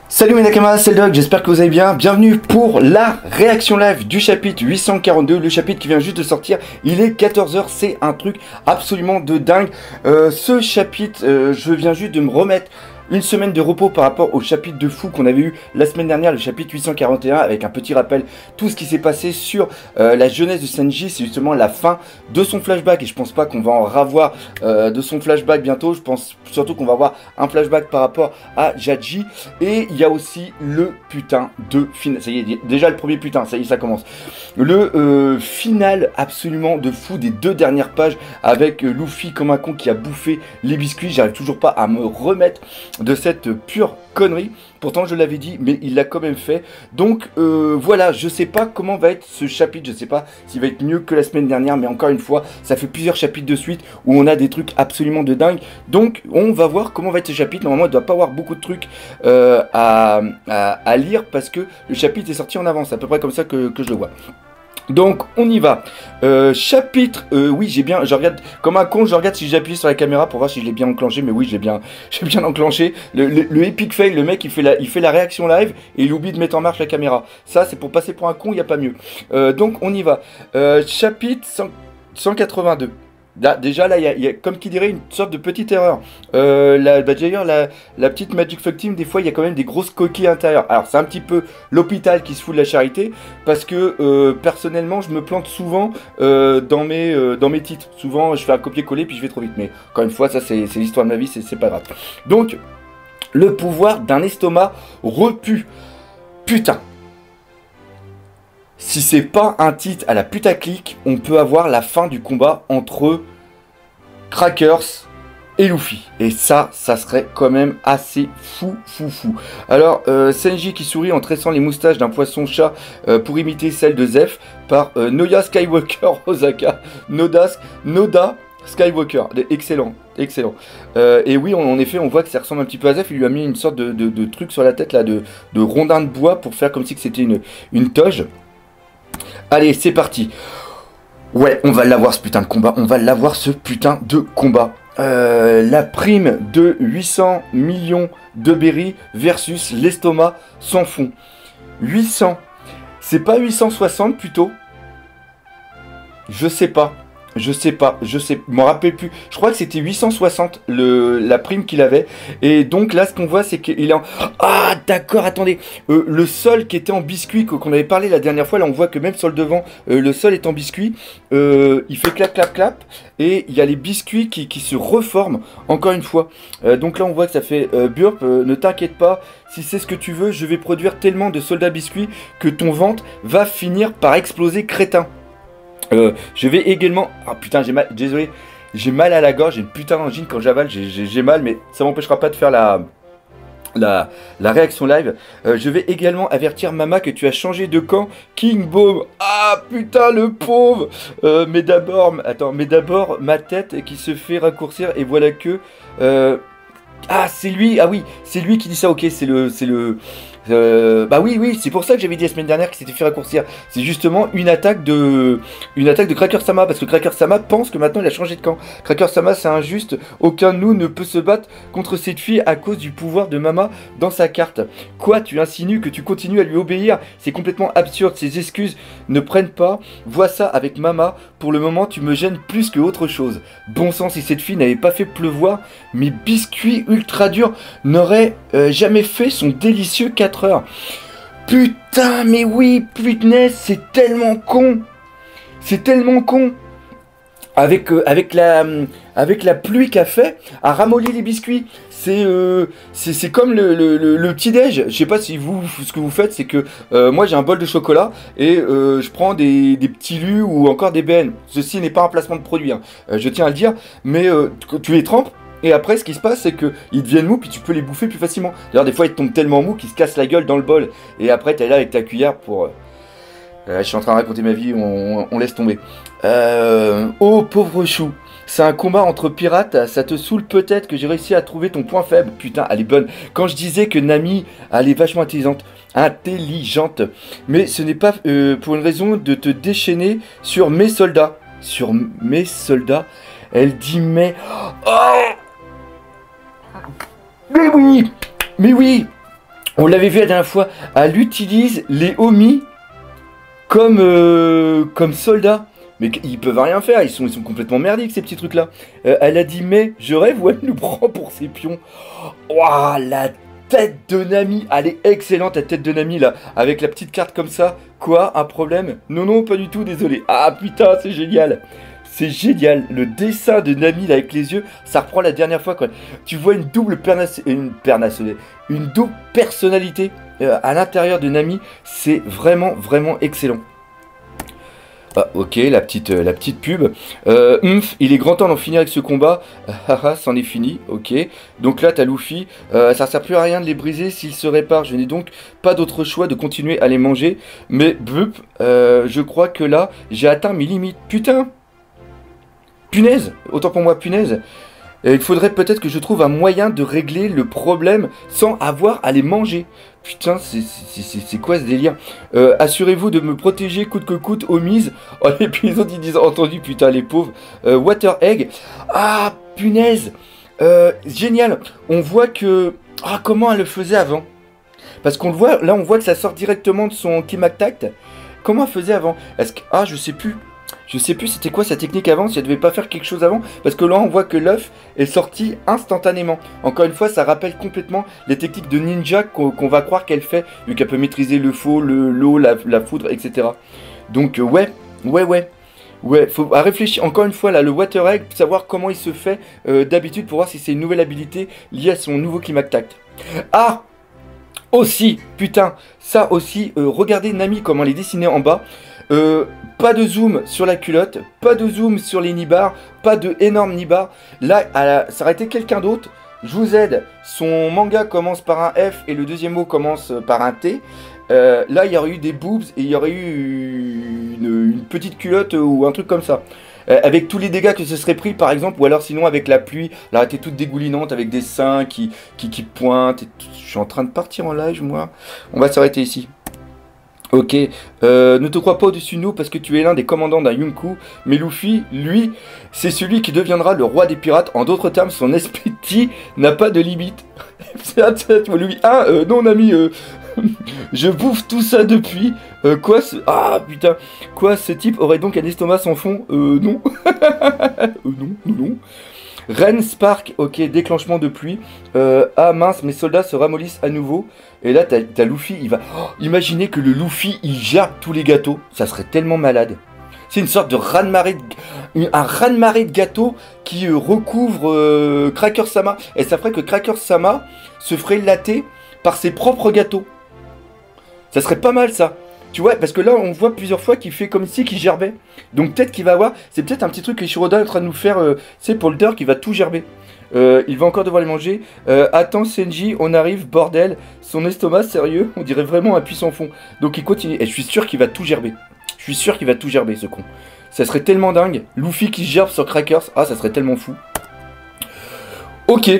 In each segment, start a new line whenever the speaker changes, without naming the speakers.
Salut mes Nakamas, c'est le Doc, j'espère que vous allez bien. Bienvenue pour la réaction live du chapitre 842, le chapitre qui vient juste de sortir. Il est 14 h, c'est un truc absolument de dingue. Ce chapitre, je viens juste de me remettre une semaine de repos par rapport au chapitre de fou qu'on avait eu la semaine dernière, le chapitre 841, avec un petit rappel, tout ce qui s'est passé sur la jeunesse de Senji. C'est justement la fin de son flashback, et je pense pas qu'on va en ravoir de son flashback bientôt. Je pense surtout qu'on va avoir un flashback par rapport à Jaji, et il y a aussi le putain de final. Ça y est, déjà le premier putain, ça y est, ça commence. Le final absolument de fou des deux dernières pages, avec Luffy comme un con qui a bouffé les biscuits. J'arrive toujours pas à me remettre de cette pure connerie. Pourtant je l'avais dit, mais il l'a quand même fait. Donc voilà, je sais pas comment va être ce chapitre, je sais pas s'il va être mieux que la semaine dernière, mais encore une fois, ça fait plusieurs chapitres de suite où on a des trucs absolument de dingue. Donc on va voir comment va être ce chapitre. Normalement il doit pas avoir beaucoup de trucs à lire, parce que le chapitre est sorti en avance, à peu près comme ça que je le vois. Donc on y va. Chapitre, oui, je regarde comme un con, je regarde si j'appuie sur la caméra pour voir si je l'ai bien enclenché, mais oui, j'ai bien enclenché. Le epic fail, le mec il fait la réaction live et il oublie de mettre en marche la caméra. Ça c'est pour passer pour un con, il n'y a pas mieux. Donc on y va. Chapitre 182. Là, déjà là, il y a comme qui dirait une sorte de petite erreur. D'ailleurs la petite Magic Fuck Team, des fois il y a quand même des grosses coquilles à l'intérieur. Alors c'est un petit peu l'hôpital qui se fout de la charité, parce que personnellement je me plante souvent dans mes titres. Souvent je fais un copier-coller puis je vais trop vite. Mais encore une fois, ça c'est l'histoire de ma vie, c'est pas grave. Donc le pouvoir d'un estomac repu. Putain. Si c'est pas un titre à la putaclic, on peut avoir la fin du combat entre Crackers et Luffy. Et ça serait quand même assez fou. Alors, Senji qui sourit en tressant les moustaches d'un poisson-chat pour imiter celle de Zeph par Noya Skywalker Osaka. Noda Skywalker. Excellent. Et oui, en effet, on voit que ça ressemble un petit peu à Zeph. Il lui a mis une sorte de truc sur la tête, là, de rondin de bois pour faire comme si c'était une toge. Allez, c'est parti. Ouais, on va l'avoir ce putain de combat. La prime de 800 millions de berries versus l'estomac sans fond. 800. C'est pas 860 plutôt? Je sais pas. Je m'en rappelle plus. Je crois que c'était 860 la prime qu'il avait. Et donc là, ce qu'on voit, c'est qu'il est en... Ah, d'accord, attendez. Le sol qui était en biscuit, qu'on avait parlé la dernière fois, là, on voit que même sur le devant, le sol est en biscuit. Il fait clap. Et il y a les biscuits qui se reforment, encore une fois. Donc là, on voit que ça fait burp. Ne t'inquiète pas, si c'est ce que tu veux, je vais produire tellement de soldats biscuits que ton ventre va finir par exploser, crétin. Je vais également... Ah putain, j'ai mal, désolé, j'ai mal à la gorge, j'ai une putain d'angine quand j'avale, j'ai mal, mais ça m'empêchera pas de faire la réaction live. Je vais également avertir Mama que tu as changé de camp, King Bomb. Ah putain, le pauvre. Mais d'abord ma tête qui se fait raccourcir, et voilà que... Ah, c'est lui, ah oui, c'est lui qui dit ça, ok, c'est le... bah oui, c'est pour ça que j'avais dit la semaine dernière qu'il s'était fait raccourcir. C'est justement une attaque de Cracker Sama, parce que Cracker Sama pense que maintenant il a changé de camp. Cracker Sama, c'est injuste, aucun de nous ne peut se battre contre cette fille à cause du pouvoir de Mama dans sa carte. Quoi, tu insinues que tu continues à lui obéir? C'est complètement absurde, ses excuses ne prennent pas. Vois ça avec Mama, pour le moment tu me gênes plus que autre chose. Bon sang, si cette fille n'avait pas fait pleuvoir, mes biscuits ultra durs n'auraient jamais fait son délicieux 4 heures. Putain, mais oui, putain, c'est tellement con. Avec la pluie qu'a fait, à ramollir les biscuits. C'est comme le petit-déj. Je sais pas si ce que vous faites, c'est que moi j'ai un bol de chocolat et je prends des petits lus ou encore des BN. Ceci n'est pas un placement de produit, hein. Je tiens à le dire, mais tu les trempes. Et après, ce qui se passe, c'est qu'ils deviennent mous, puis tu peux les bouffer plus facilement. D'ailleurs, des fois, ils tombent tellement mous qu'ils se cassent la gueule dans le bol. Et après, t'es là avec ta cuillère pour... je suis en train de raconter ma vie, on laisse tomber. Oh, pauvre chou. C'est un combat entre pirates, ça te saoule peut-être que j'ai réussi à trouver ton point faible. Putain, elle est bonne. Quand je disais que Nami, elle est vachement intelligente. Mais ce n'est pas pour une raison de te déchaîner sur mes soldats. Sur mes soldats. Elle dit mais... Oh, mais oui. On l'avait vu la dernière fois, elle utilise les Omi comme soldats. Mais ils peuvent rien faire, ils sont complètement merdiques ces petits trucs-là. Elle a dit mais je rêve ou elle nous prend pour ses pions. Waouh, la tête de Nami, elle est excellente la tête de Nami là, avec la petite carte comme ça. Quoi, un problème? Non, non, pas du tout, désolé. Ah putain, c'est génial. C'est génial, le dessin de Nami là, avec les yeux, ça reprend la dernière fois quoi. Tu vois une double personnalité à l'intérieur de Nami, c'est vraiment vraiment excellent. Ah, ok, la petite pub. Il est grand temps d'en finir avec ce combat. C'en est fini, ok. Donc là, t'as Luffy. Ça sert plus à rien de les briser s'ils se réparent. Je n'ai donc pas d'autre choix de continuer à les manger. Mais, bup, je crois que là, j'ai atteint mes limites. Putain! Punaise! Autant pour moi, punaise. Il faudrait peut-être que je trouve un moyen de régler le problème sans avoir à les manger. Putain, c'est quoi ce délire? Assurez-vous de me protéger coûte que coûte, Omise. Oh, et puis les autres, ils disent, entendu, putain, les pauvres. Water Egg. Ah, punaise. Génial. On voit que... Ah, comment elle le faisait avant? Parce qu'on le voit, là, on voit que ça sort directement de son Kimaktact. Comment elle faisait avant? Est-ce que... Ah, je sais plus. Je sais plus c'était quoi sa technique avant, si elle devait pas faire quelque chose avant, parce que là on voit que l'œuf est sorti instantanément. Encore une fois, ça rappelle complètement les techniques de ninja qu'on va croire qu'elle fait, vu qu'elle peut maîtriser le feu, l'eau, la foudre, etc. Donc ouais, faut réfléchir encore une fois là, le Water Egg, pour savoir comment il se fait d'habitude, pour voir si c'est une nouvelle habilité liée à son nouveau Kimaktact. Ah! Aussi, putain, ça aussi, regardez Nami comment elle est dessinée en bas. Pas de zoom sur la culotte, pas de zoom sur les nibards, pas de énorme nibards. Là, ça aurait été quelqu'un d'autre. Je vous aide. Son manga commence par un F et le deuxième mot commence par un T. Là, il y aurait eu des boobs et il y aurait eu une petite culotte ou un truc comme ça. Avec tous les dégâts que ce serait pris, par exemple, ou alors sinon avec la pluie, elle aurait été toute dégoulinante avec des seins qui pointent. Et je suis en train de partir en live, moi. On va s'arrêter ici. Ok, ne te crois pas au-dessus de nous parce que tu es l'un des commandants d'un Yonkou, mais Luffy, lui, c'est celui qui deviendra le roi des pirates. En d'autres termes, son esprit n'a pas de limite. Lui, non ami, je bouffe tout ça depuis. Quoi ce... Ah putain, quoi ce type aurait donc un estomac sans fond? Non. Non. Ren Spark, ok, déclenchement de pluie. Ah mince, mes soldats se ramollissent à nouveau. Et là, t'as Luffy, il va... Oh, imaginez que le Luffy, il gerbe tous les gâteaux. Ça serait tellement malade. C'est une sorte de raz-de-marée un raz-de-marée de gâteaux qui recouvre Cracker-sama. Et ça ferait que Cracker-sama se ferait latter par ses propres gâteaux. Ça serait pas mal, ça. Tu vois, parce que là, on voit plusieurs fois qu'il fait comme si qu'il gerbait. Donc peut-être qu'il va avoir... C'est peut-être un petit truc que Shiroda est en train de nous faire, c'est pour le Dirk, il va tout gerber. Il va encore devoir les manger. Attends, Senji, on arrive, bordel. Son estomac, sérieux, on dirait vraiment un puissant fond. Donc il continue. Et je suis sûr qu'il va tout gerber. Je suis sûr qu'il va tout gerber, ce con. Ça serait tellement dingue. Luffy qui gerbe sur Crackers. Ah, ça serait tellement fou. Ok.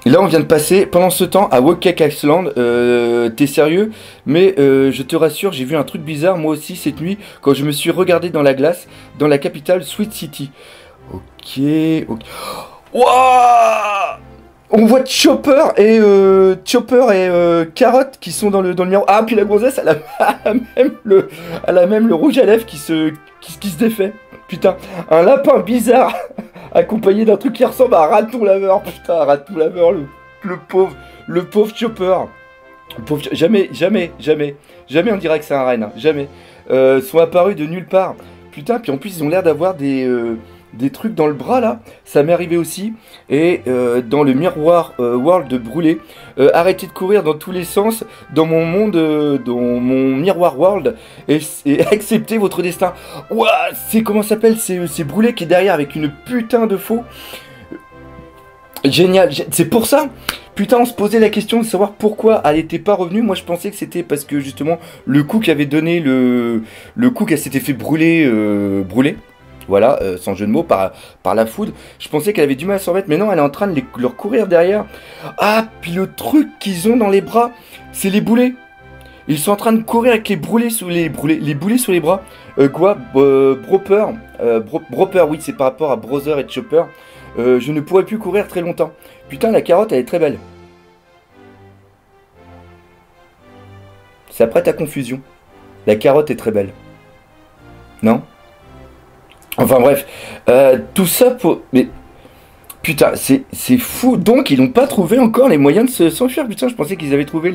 Là, on vient de passer pendant ce temps à Wokek Island. T'es sérieux? Mais je te rassure, j'ai vu un truc bizarre moi aussi cette nuit quand je me suis regardé dans la glace dans la capitale Sweet City. Ok. Wouah! On voit Chopper et Carotte qui sont dans le miroir. Ah, puis la gonzesse, elle a même le rouge à lèvres qui se défait. Putain, un lapin bizarre accompagné d'un truc qui ressemble à un raton laveur. Putain, un raton laveur, le pauvre Chopper. Jamais on dirait que c'est un reine, hein, jamais. Sont apparus de nulle part. Putain, puis en plus ils ont l'air d'avoir des trucs dans le bras là, ça m'est arrivé aussi. Et dans le miroir world de brûler, arrêtez de courir dans tous les sens dans mon monde, dans mon miroir world et acceptez votre destin. Ouah, c'est comment ça s'appelle, c'est brûlé qui est derrière avec une putain de faux. Génial, c'est pour ça. Putain, on se posait la question de savoir pourquoi elle n'était pas revenue. Moi, je pensais que c'était parce que justement le coup qui avait donné le coup qu'elle s'était fait brûler. Voilà, sans jeu de mots, par la foudre. Je pensais qu'elle avait du mal à s'en remettre, mais non, elle est en train de leur courir derrière. Ah, puis le truc qu'ils ont dans les bras, c'est les boulets. Ils sont en train de courir avec les boulets sous les boulets sur les bras. Broper, oui, c'est par rapport à Brother et Chopper. Je ne pourrais plus courir très longtemps. Putain, la carotte, elle est très belle. Ça prête à confusion. La carotte est très belle. Non? Enfin bref, tout ça pour... Mais putain, c'est fou. Donc ils n'ont pas trouvé encore les moyens de s'enfuir. Putain, je pensais qu'ils avaient trouvé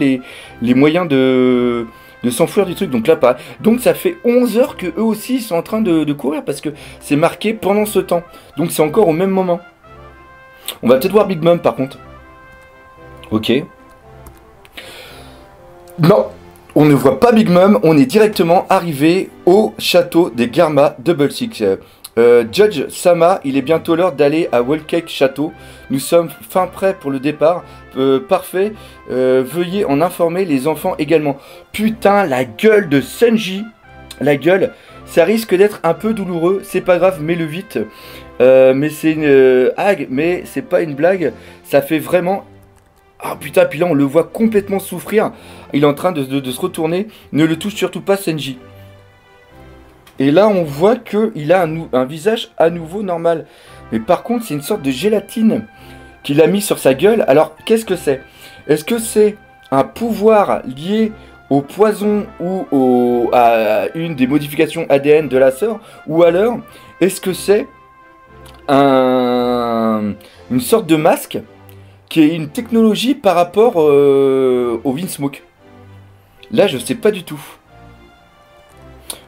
les moyens de s'enfuir du truc. Donc là, pas. Donc ça fait 11 heures que eux aussi ils sont en train de courir parce que c'est marqué pendant ce temps. Donc c'est encore au même moment. On va peut-être voir Big Mom par contre. Ok. Non, on ne voit pas Big Mom, on est directement arrivé au château des Garma Double Six. Judge Sama, il est bientôt l'heure d'aller à Wellcake Château. Nous sommes fin prêts pour le départ. Parfait. Veuillez en informer les enfants également. Putain, la gueule de Senji. La gueule. Ça risque d'être un peu douloureux. C'est pas grave, mets-le vite. Mais c'est une hague, mais c'est pas une blague. Ça fait vraiment... Ah putain, puis là on le voit complètement souffrir. Il est en train de se retourner. Ne le touche surtout pas, Senji. Et là on voit qu'il a un visage à nouveau normal. Mais par contre c'est une sorte de gélatine qu'il a mis sur sa gueule. Alors qu'est-ce que c'est? Est-ce que c'est un pouvoir lié au poison ou à une des modifications ADN de la sœur? Ou alors est-ce que c'est une sorte de masque qui est une technologie par rapport au Vinsmoke? Là, je sais pas du tout.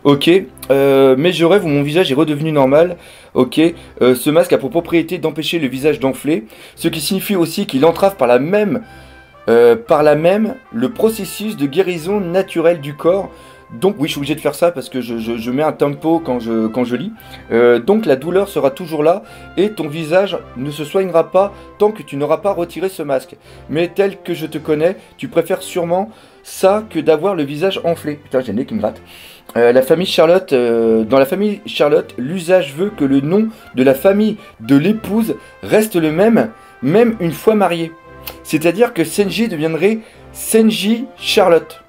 Ok, mais je rêve où mon visage est redevenu normal. Ok, ce masque a pour propriété d'empêcher le visage d'enfler, ce qui signifie aussi qu'il entrave par là même le processus de guérison naturelle du corps. Donc oui, je suis obligé de faire ça parce que je mets un tempo quand je lis. Donc la douleur sera toujours là et ton visage ne se soignera pas tant que tu n'auras pas retiré ce masque. Mais tel que je te connais, tu préfères sûrement ça que d'avoir le visage enflé. Putain, j'ai le nez qui me gratte. La famille Charlotte, dans la famille Charlotte, l'usage veut que le nom de la famille de l'épouse reste le même, même une fois marié. C'est-à-dire que Senji deviendrait Senji Charlotte.